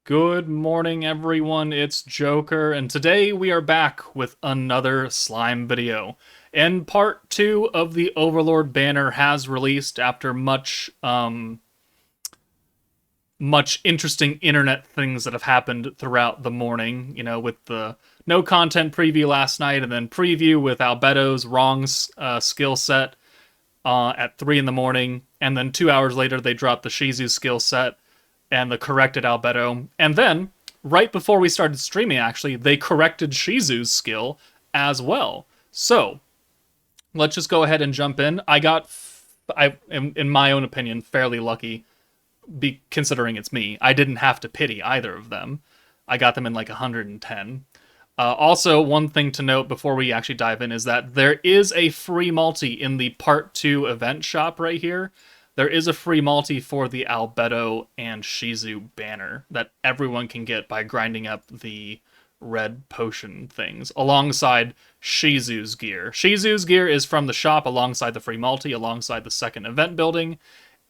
Good morning, everyone. It's Joker, and today we are back with another slime video. And part 2 of the Overlord banner has released after much interesting internet things that have happened throughout the morning. You know, with the no content preview last night, and then preview with Albedo's wrong skill set at 3 in the morning, and then 2 hours later they dropped the Shizu skill set and the corrected Albedo. And then, right before we started streaming, actually, they corrected Shizu's skill as well. So, let's just go ahead and jump in. In my own opinion, fairly lucky, considering it's me. I didn't have to pity either of them. I got them in like 110. Also, one thing to note before we actually dive in is that there is a free multi in the Part 2 event shop right here. There is a free multi for the Albedo and Shizu banner that everyone can get by grinding up the red potion things alongside Shizu's gear. Shizu's gear is from the shop alongside the free multi, alongside the second event building,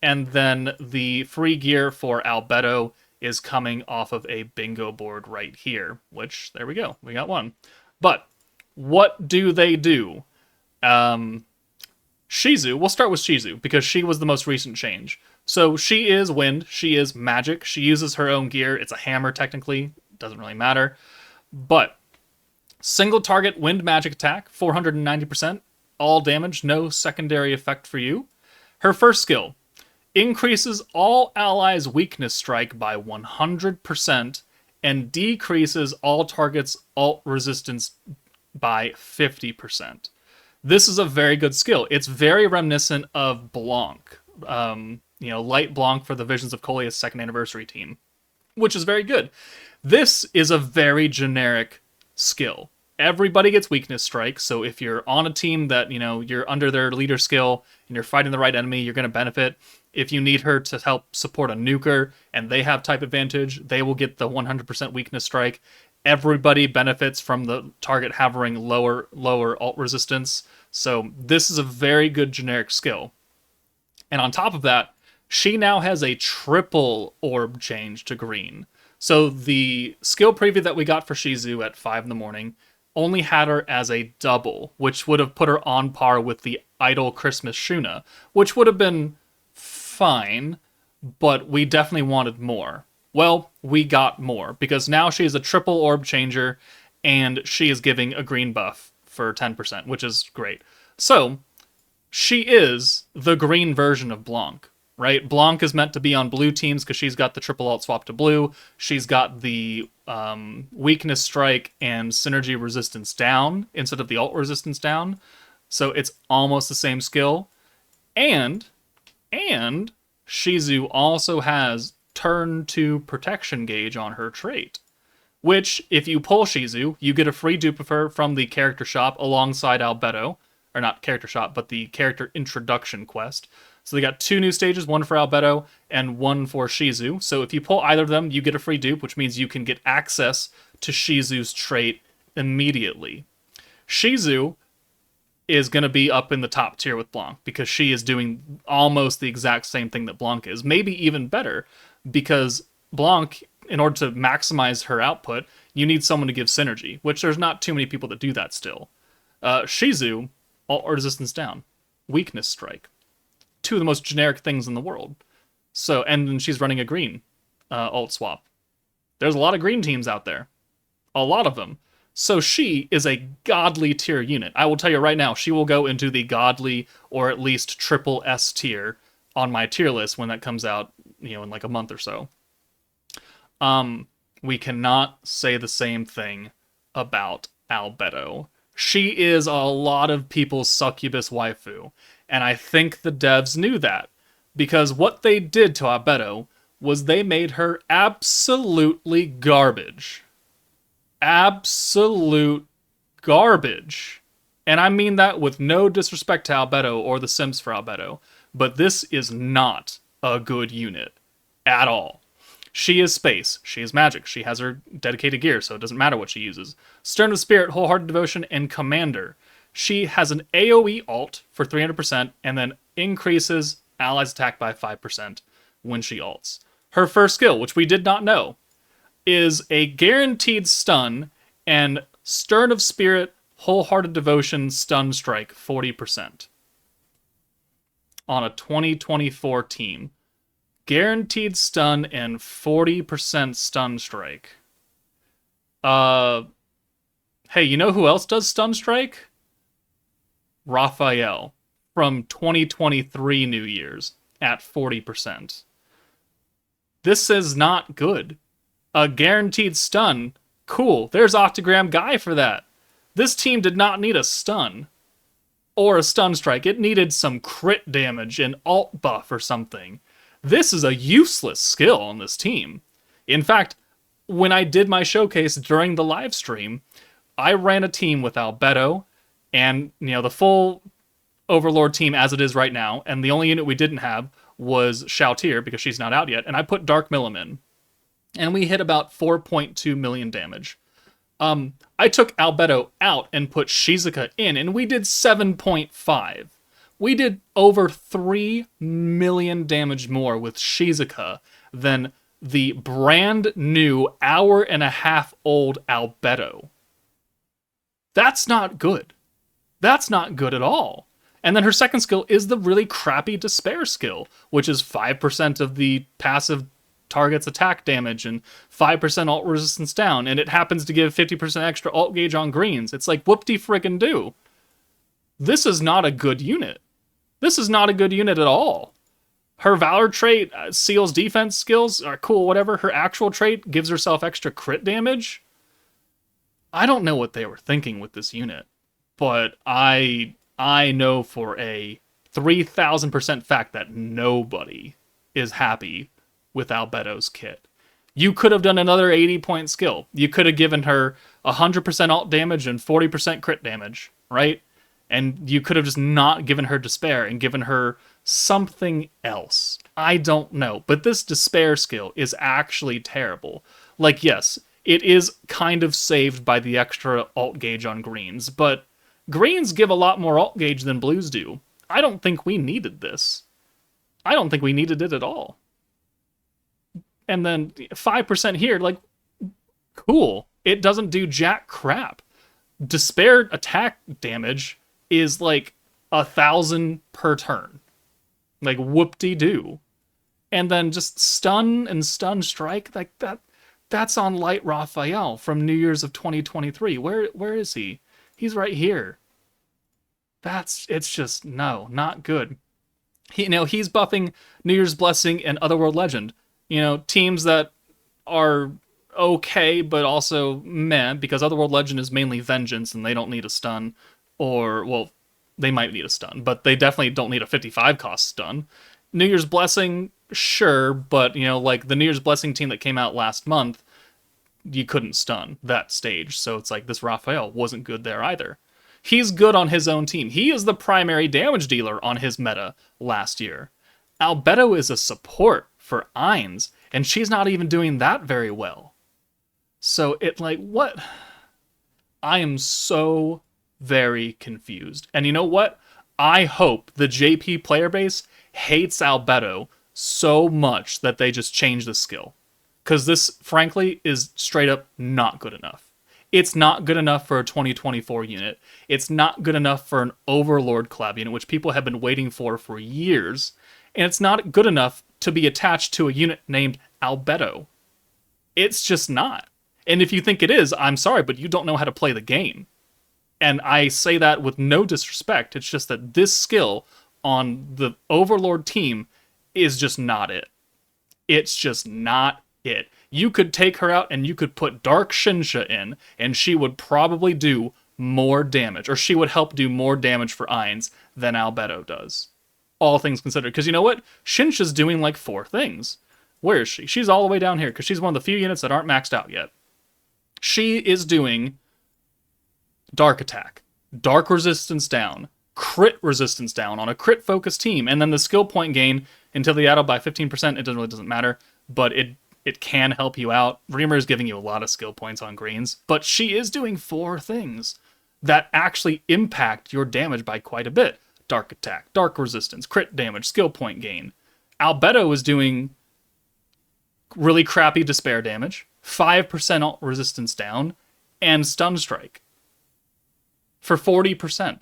and then the free gear for Albedo is coming off of a bingo board right here, which, there we go, we got one. But what do they do? Shizu, we'll start with Shizu, because she was the most recent change. So she is wind, she is magic, she uses her own gear, it's a hammer technically, doesn't really matter. But, single target wind magic attack, 490%, all damage, no secondary effect for you. Her first skill, increases all allies' weakness strike by 100%, and decreases all targets' ult resistance by 50%. This is a very good skill. It's very reminiscent of Blanc. Light Blanc for the Visions of Coleus second anniversary team, which is very good. This is a very generic skill. Everybody gets weakness strike, so if you're on a team that, you're under their leader skill and you're fighting the right enemy, you're going to benefit. If you need her to help support a nuker and they have type advantage, they will get the 100% weakness strike. Everybody benefits from the target having lower ult resistance. So this is a very good generic skill. And on top of that, she now has a triple orb change to green. So the skill preview that we got for Shizu at 5 in the morning only had her as a double, which would have put her on par with the Idol Christmas Shuna, which would have been fine, but we definitely wanted more. Well, we got more, because now she is a triple orb changer, and she is giving a green buff for 10%, which is great. So, she is the green version of Blanc, right? Blanc is meant to be on blue teams because she's got the triple alt swap to blue. She's got the weakness strike and synergy resistance down instead of the alt resistance down. So it's almost the same skill. And Shizu also has turn 2 protection gauge on her trait, which, if you pull Shizu, you get a free dupe of her from the character shop alongside Albedo. Or not character shop, but the character introduction quest. So they got 2 new stages, one for Albedo and one for Shizu. So if you pull either of them, you get a free dupe, which means you can get access to Shizu's trait immediately. Shizu is going to be up in the top tier with Blanc, because she is doing almost the exact same thing that Blanc is. Maybe even better, because Blanc, in order to maximize her output, you need someone to give synergy, which there's not too many people that do that still. Shizu, alt resistance down, weakness strike. 2 of the most generic things in the world. So, and then she's running a green alt swap. There's a lot of green teams out there. A lot of them. So she is a godly tier unit. I will tell you right now, she will go into the godly or at least triple S tier on my tier list when that comes out, in like a month or so. We cannot say the same thing about Albedo. She is a lot of people's succubus waifu, and I think the devs knew that, because what they did to Albedo was they made her absolutely garbage. Absolute garbage. And I mean that with no disrespect to Albedo or the Sims for Albedo, but this is not a good unit at all. She is space, she is magic, she has her dedicated gear, so it doesn't matter what she uses. Stern of Spirit, Wholehearted Devotion, and Commander. She has an AoE alt for 300% and then increases allies attack by 5% when she ults. Her first skill, which we did not know, is a guaranteed stun, and Stern of Spirit, Wholehearted Devotion, Stun Strike 40% on a 2024 team. Guaranteed stun and 40% stun strike. Hey, you know who else does stun strike? Raphael from 2023 New Year's at 40%. This is not good. A guaranteed stun. Cool. There's Octagram Guy for that. This team did not need a stun or a stun strike. It needed some crit damage and alt buff or something. This is a useless skill on this team. In fact, when I did my showcase during the live stream, I ran a team with Albedo and, the full Overlord team as it is right now, and the only unit we didn't have was Shoutir because she's not out yet, and I put Dark Milim in. And we hit about 4.2 million damage. I took Albedo out and put Shizuka in, and we did 7.5. We did over 3 million damage more with Shizuka than the brand new hour-and-a-half-old Albedo. That's not good. That's not good at all. And then her second skill is the really crappy Despair skill, which is 5% of the passive target's attack damage and 5% alt resistance down, and it happens to give 50% extra alt gauge on greens. It's like, whoop-de-frickin-do. This is not a good unit. This is not a good unit at all. Her Valor trait, Seal's defense skills are cool, whatever. Her actual trait gives herself extra crit damage. I don't know what they were thinking with this unit, but I know for a 3,000% fact that nobody is happy with Albedo's kit. You could have done another 80-point skill. You could have given her 100% alt damage and 40% crit damage, right? And you could have just not given her Despair and given her something else. I don't know. But this Despair skill is actually terrible. Like, yes, it is kind of saved by the extra alt gauge on greens, but greens give a lot more alt gauge than blues do. I don't think we needed this. I don't think we needed it at all. And then 5% here, like, cool. It doesn't do jack crap. Despair attack damage is like 1,000 per turn. Like, whoop-de-doo. And then just stun and stun strike, like that's on Light Raphael from New Year's of 2023. Where is he? He's right here. It's just, no, not good. He's buffing New Year's Blessing and Otherworld Legend. Teams that are okay, but also meh, because Otherworld Legend is mainly Vengeance, and they don't need a stun. Or, well, they might need a stun, but they definitely don't need a 55 cost stun. New Year's Blessing, sure, but, like the New Year's Blessing team that came out last month, you couldn't stun that stage, so it's like this Raphael wasn't good there either. He's good on his own team. He is the primary damage dealer on his meta last year. Albedo is a support for Ainz, and she's not even doing that very well. So what? I am so very confused. And you know what? I hope the JP player base hates Albedo so much that they just change the skill. Because this, frankly, is straight up not good enough. It's not good enough for a 2024 unit. It's not good enough for an Overlord collab unit, which people have been waiting for years. And it's not good enough to be attached to a unit named Albedo. It's just not. And if you think it is, I'm sorry, but you don't know how to play the game. And I say that with no disrespect. It's just that this skill on the Overlord team is just not it. It's just not it. You could take her out and you could put Dark Shinsha in, and she would probably do more damage, or she would help do more damage for Ainz than Albedo does. All things considered. Because you know what? Shinsha's doing like 4 things. Where is she? She's all the way down here, because she's one of the few units that aren't maxed out yet. She is doing Dark Attack, Dark Resistance down, Crit Resistance down on a crit-focused team, and then the skill point gain until the add by 15%, it really doesn't matter, but it can help you out. Reamer is giving you a lot of skill points on greens, but she is doing 4 things that actually impact your damage by quite a bit. Dark Attack, Dark Resistance, Crit Damage, Skill Point Gain. Albedo is doing really crappy Despair damage, 5% alt resistance down, and stun strike for 40%.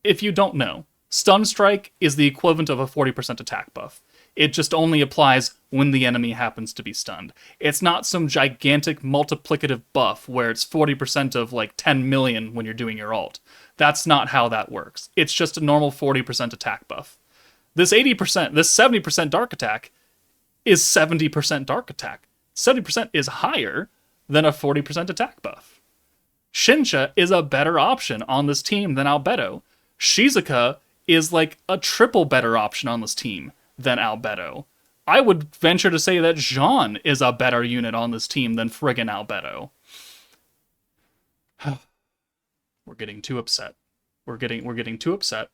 If you don't know, stun strike is the equivalent of a 40% attack buff. It just only applies when the enemy happens to be stunned. It's not some gigantic multiplicative buff where it's 40% of like 10 million when you're doing your ult. That's not how that works. It's just a normal 40% attack buff. This 80%, this 70% dark attack is 70% dark attack. 70% is higher than a 40% attack buff. Shinsha is a better option on this team than Albedo. Shizuka is like a triple better option on this team than Albedo. I would venture to say that Jean is a better unit on this team than friggin' Albedo. We're getting too upset. We're getting too upset.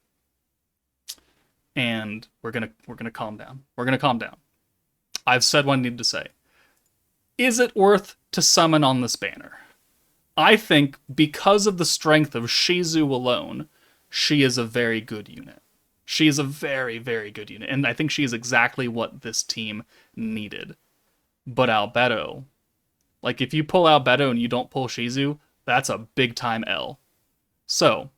And we're gonna calm down. We're gonna calm down. I've said what I need to say. Is it worth to summon on this banner? I think because of the strength of Shizu alone, she is a very good unit. She is a very, very good unit, and I think she is exactly what this team needed. But Albedo, like if you pull Albedo and you don't pull Shizu, that's a big time L. So,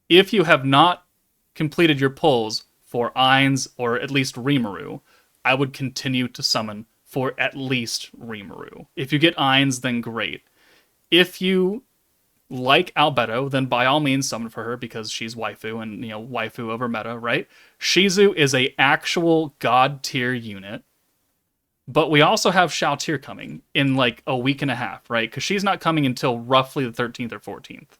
if you have not completed your pulls for Ainz or at least Rimuru, I would continue to summon for at least Rimuru. If you get Ainz, then great. If you like Albedo, then by all means summon for her because she's waifu and, waifu over meta, right? Shizu is a actual god tier unit, but we also have Shalltear coming in like a week and a half, right? Because she's not coming until roughly the 13th or 14th.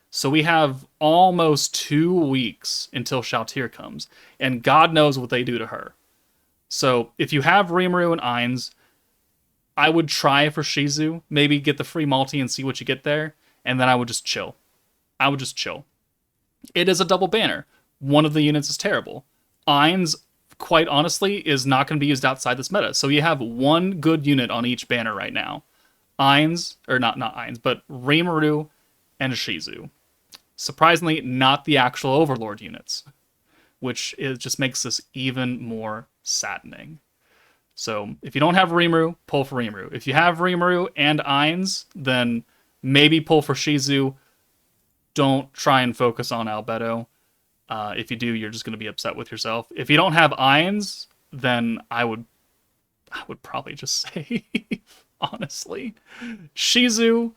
So we have almost 2 weeks until Shalltear comes, and God knows what they do to her. So if you have Rimuru and Ainz, I would try for Shizu, maybe get the free multi and see what you get there, and then I would just chill. It is a double banner. One of the units is terrible. Ainz, quite honestly, is not going to be used outside this meta. So you have one good unit on each banner right now. Ainz, or not Ainz, but Rimuru and Shizu. Surprisingly, not the actual Overlord units, which just makes this even more saddening. So if you don't have Rimuru, pull for Rimuru. If you have Rimuru and Ainz, then maybe pull for Shizu. Don't try and focus on Albedo. If you do, you're just going to be upset with yourself. If you don't have Ainz, then I would probably just say, honestly, Shizu.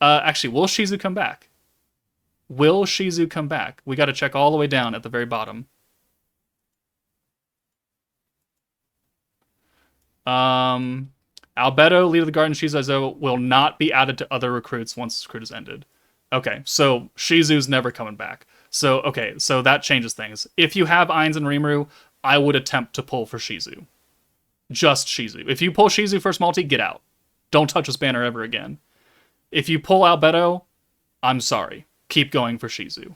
Actually, will Shizu come back? Will Shizu come back? We got to check all the way down at the very bottom. Albedo, Leader of the Garden, Shizu will not be added to other recruits once this recruit is ended. Okay, so Shizu's never coming back. So that changes things. If you have Ainz and Rimuru, I would attempt to pull for Shizu. Just Shizu. If you pull Shizu first multi, get out. Don't touch this banner ever again. If you pull Albedo, I'm sorry. Keep going for Shizu.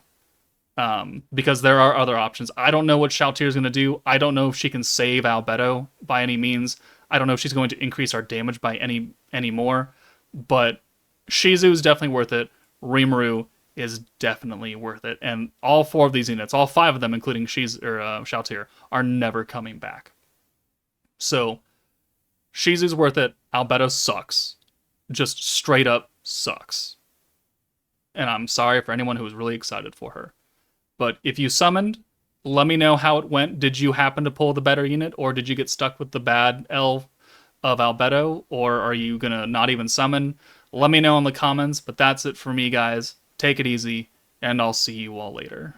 Because there are other options. I don't know what Shalltear is going to do. I don't know if she can save Albedo by any means. I don't know if she's going to increase our damage by any more. But Shizu is definitely worth it. Rimuru is definitely worth it. And all 4 of these units, all 5 of them, including Shalltear, are never coming back. So, Shizu's worth it. Albedo sucks. Just straight up sucks. And I'm sorry for anyone who was really excited for her. But if you summoned, let me know how it went. Did you happen to pull the better unit, or did you get stuck with the bad L of Albedo, or are you going to not even summon? Let me know in the comments, but that's it for me, guys. Take it easy, and I'll see you all later.